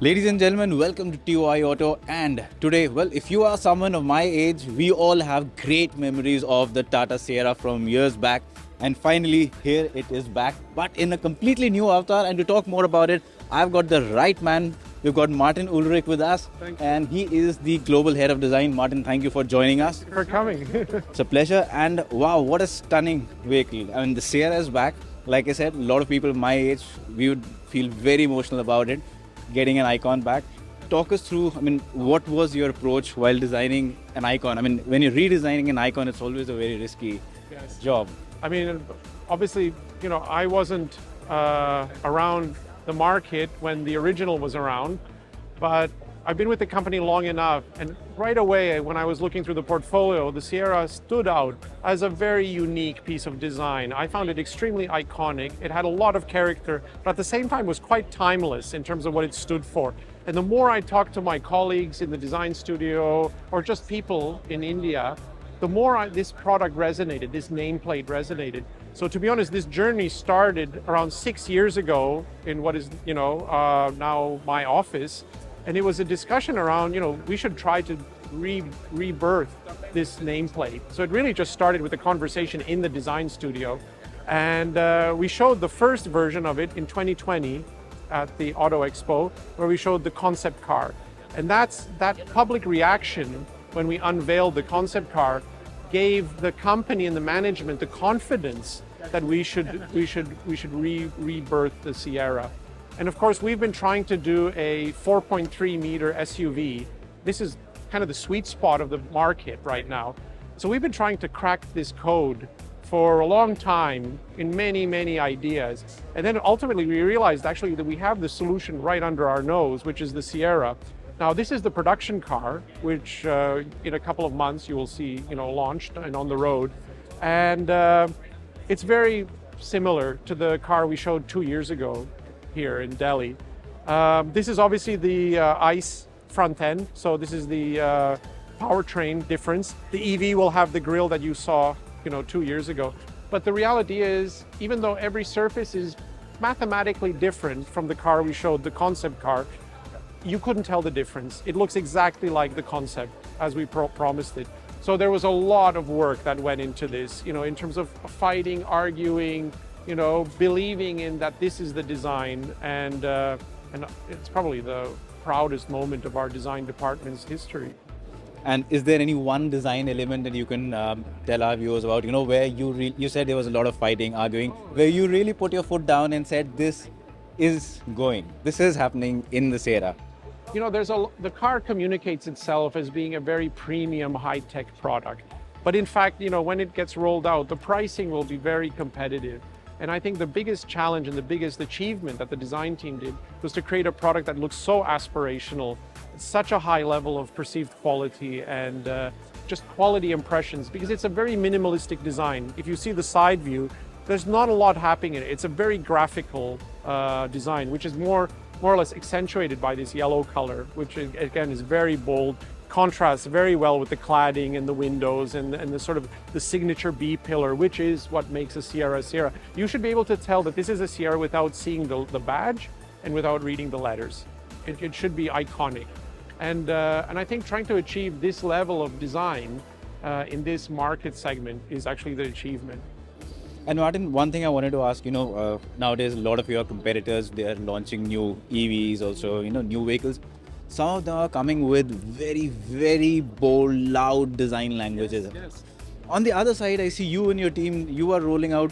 Ladies and gentlemen, welcome to TOI Auto. And today, well, if you are someone of my age, we all have great memories of the Tata Sierra from years back. And finally, here it is back, but in a completely new avatar. And to talk more about it, I've got the right man. We've got Martin Uhlarik with us, and he is the global head of design. Martin, thank you for joining us. Thank you for coming. It's a pleasure. And wow, what a stunning vehicle. I mean, the Sierra is back. Like I said, a lot of people my age, we would feel very emotional about it, getting an icon back. Talk us through, I mean, what was your approach while designing an icon? I mean, when you're redesigning an icon, it's always a very risky job. I mean, obviously, I wasn't around the market when the original was around, but I've been with the company long enough, and right away when I was looking through the portfolio, the Sierra stood out as a very unique piece of design. I found it extremely iconic. It had a lot of character, but at the same time was quite timeless in terms of what it stood for. And the more I talked to my colleagues in the design studio or just people in India, the more this product resonated, this nameplate resonated. So to be honest, this journey started around 6 years ago in what is, now my office. And it was a discussion around, we should try to rebirth this nameplate. So it really just started with a conversation in the design studio. And we showed the first version of it in 2020 at the Auto Expo, where we showed the concept car. And that public reaction when we unveiled the concept car gave the company and the management the confidence that we should rebirth the Sierra. And of course, we've been trying to do a 4.3 meter SUV. This is kind of the sweet spot of the market right now. So we've been trying to crack this code for a long time in many, many ideas. And then ultimately we realized actually that we have the solution right under our nose, which is the Sierra. Now this is the production car, which in a couple of months you will see, launched and on the road. And it's very similar to the car we showed 2 years ago here in Delhi. This is obviously the ICE front end, so this is the powertrain difference. The EV will have the grille that you saw 2 years ago. But the reality is, even though every surface is mathematically different from the car we showed, the concept car, you couldn't tell the difference. It looks exactly like the concept as we promised it. So there was a lot of work that went into this, in terms of fighting, arguing, believing in that this is the design, and it's probably the proudest moment of our design department's history. And is there any one design element that you can tell our viewers about, where you said there was a lot of fighting, arguing, where you really put your foot down and said, this is happening in the Sierra? The car communicates itself as being a very premium, high-tech product. But in fact, when it gets rolled out, the pricing will be very competitive. And I think the biggest challenge and the biggest achievement that the design team did was to create a product that looks so aspirational, such a high level of perceived quality and just quality impressions, because it's a very minimalistic design. If you see the side view, there's not a lot happening in it. It's a very graphical design, which is more or less accentuated by this yellow color, which again is very bold, contrasts very well with the cladding and the windows and the sort of the signature B pillar, which is what makes a Sierra. You should be able to tell that this is a Sierra without seeing the badge and without reading the letters. It should be iconic. And I think trying to achieve this level of design in this market segment is actually the achievement. And Martin, one thing I wanted to ask, nowadays a lot of your competitors, they are launching new EVs also, new vehicles. Some of them are coming with very, very bold, loud design languages. Yes. On the other side, I see you and your team, you are rolling out,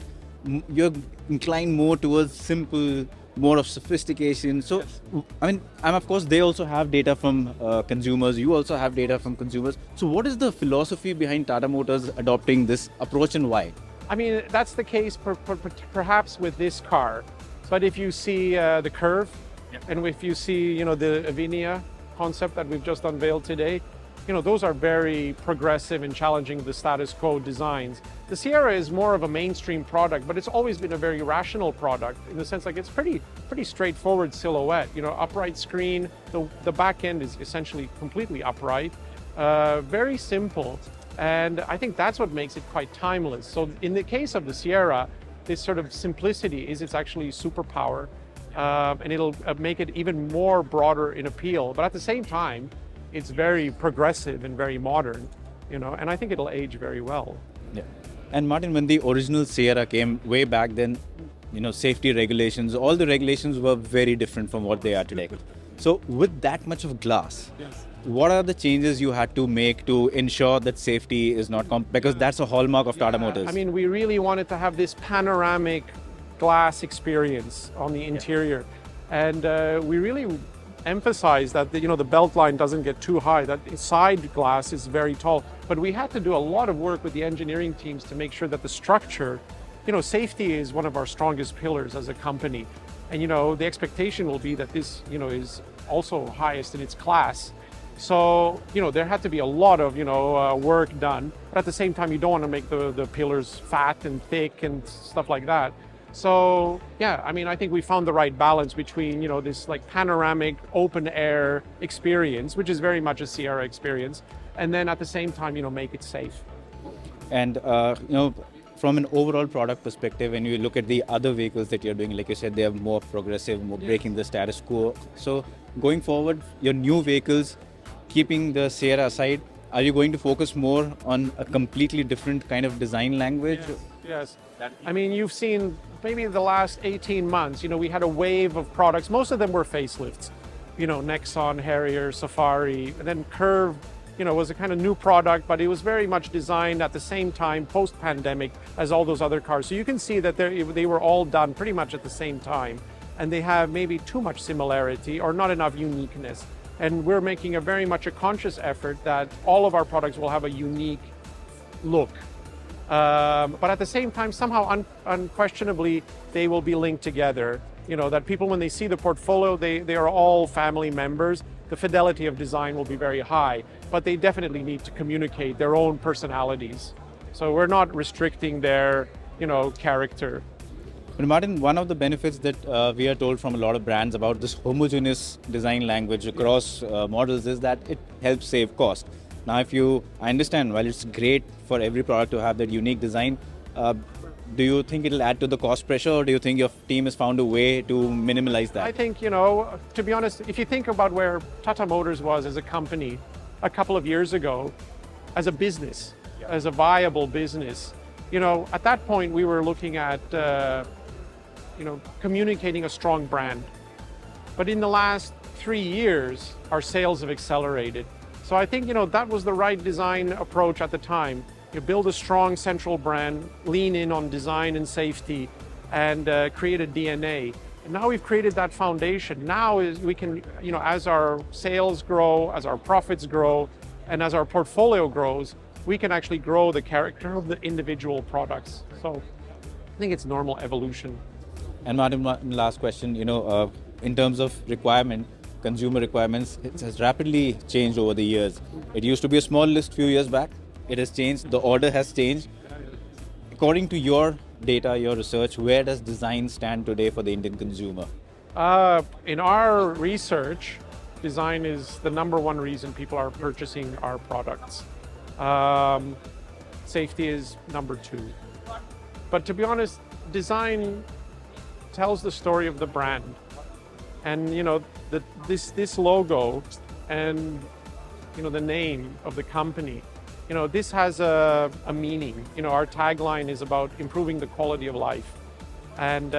you're inclined more towards simple, more of sophistication. So, yes. I mean, and of course, they also have data from consumers. You also have data from consumers. So what is the philosophy behind Tata Motors adopting this approach, and why? I mean, that's the case perhaps with this car. But if you see the Curve, yep, and if you see, the Avinia concept that we've just unveiled today, those are very progressive and challenging the status quo designs. The Sierra is more of a mainstream product, but it's always been a very rational product in the sense like it's pretty straightforward silhouette. Upright screen, the back end is essentially completely upright, very simple. And I think that's what makes it quite timeless. So in the case of the Sierra, this sort of simplicity is its actually superpower. and it'll make it even more broader in appeal. But at the same time, it's very progressive and very modern, and I think it'll age very well. Yeah. And Martin, when the original Sierra came way back then, safety regulations, all the regulations were very different from what they are today. So with that much of glass, Yes. what are the changes you had to make to ensure that safety is not because that's a hallmark of Tata Motors. I mean, we really wanted to have this panoramic glass experience on the interior, and we really emphasize that the belt line doesn't get too high, that the side glass is very tall. But we had to do a lot of work with the engineering teams to make sure that the structure, safety is one of our strongest pillars as a company. And the expectation will be that this is also highest in its class. So there had to be a lot of work done, but at the same time you don't want to make the pillars fat and thick and stuff like that. So yeah, I mean, I think we found the right balance between this like panoramic open air experience, which is very much a Sierra experience, and then at the same time make it safe. And from an overall product perspective, when you look at the other vehicles that you're doing, like you said, they are more progressive, more breaking the status quo. So going forward, your new vehicles, keeping the Sierra aside, are you going to focus more on a completely different kind of design language? Yes. I mean, you've seen maybe the last 18 months, we had a wave of products. Most of them were facelifts, Nexon, Harrier, Safari, and then Curve, was a kind of new product, but it was very much designed at the same time post-pandemic as all those other cars. So you can see that they were all done pretty much at the same time, and they have maybe too much similarity or not enough uniqueness. And we're making a very much a conscious effort that all of our products will have a unique look. But at the same time, somehow unquestionably, they will be linked together. That people, when they see the portfolio, they are all family members. The fidelity of design will be very high, but they definitely need to communicate their own personalities. So we're not restricting their, character. But Martin, one of the benefits that we are told from a lot of brands about this homogeneous design language across models is that it helps save cost. Now, I understand, while it's great for every product to have that unique design, do you think it'll add to the cost pressure, or do you think your team has found a way to minimize that? I think, to be honest, if you think about where Tata Motors was as a company a couple of years ago, as a business, as a viable business, at that point we were looking at, communicating a strong brand. But in the last 3 years, our sales have accelerated. So I think, that was the right design approach at the time. You build a strong central brand, lean in on design and safety, and create a DNA. And now we've created that foundation. Now we can, as our sales grow, as our profits grow, and as our portfolio grows, we can actually grow the character of the individual products. So I think it's normal evolution. And Martin, last question, in terms of consumer requirements, it has rapidly changed over the years. It used to be a small list few years back. It has changed. The order has changed. According to your data, your research, where does design stand today for the Indian consumer? In our research, design is the number one reason people are purchasing our products. Safety is number two. But to be honest, design tells the story of the brand. And this logo and the name of the company, this has a meaning. Our tagline is about improving the quality of life. And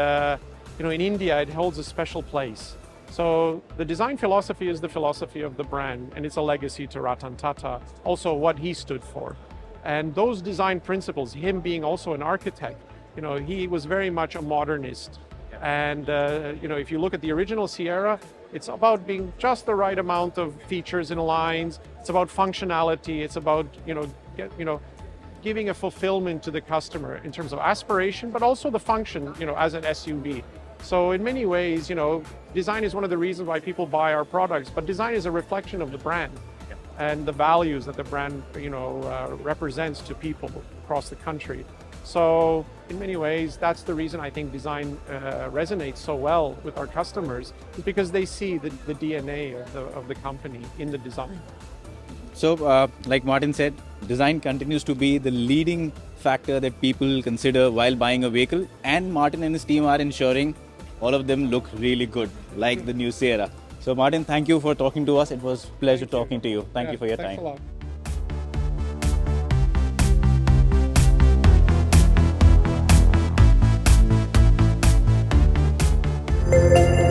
in India, it holds a special place. So the design philosophy is the philosophy of the brand, and it's a legacy to Ratan Tata, also what he stood for. And those design principles, him being also an architect, he was very much a modernist. And if you look at the original Sierra, it's about being just the right amount of features and lines. It's about functionality. It's about giving a fulfillment to the customer in terms of aspiration, but also the function, as an SUV. So in many ways, design is one of the reasons why people buy our products. But design is a reflection of the brand and the values that the brand, represents to people across the country. So in many ways, that's the reason I think design resonates so well with our customers, is because they see the DNA of the company in the design. So like Martin said, design continues to be the leading factor that people consider while buying a vehicle, and Martin and his team are ensuring all of them look really good, like the new Sierra. So Martin, thank you for talking to us. It was a pleasure talking to you. Thank you for your thanks time. a lot.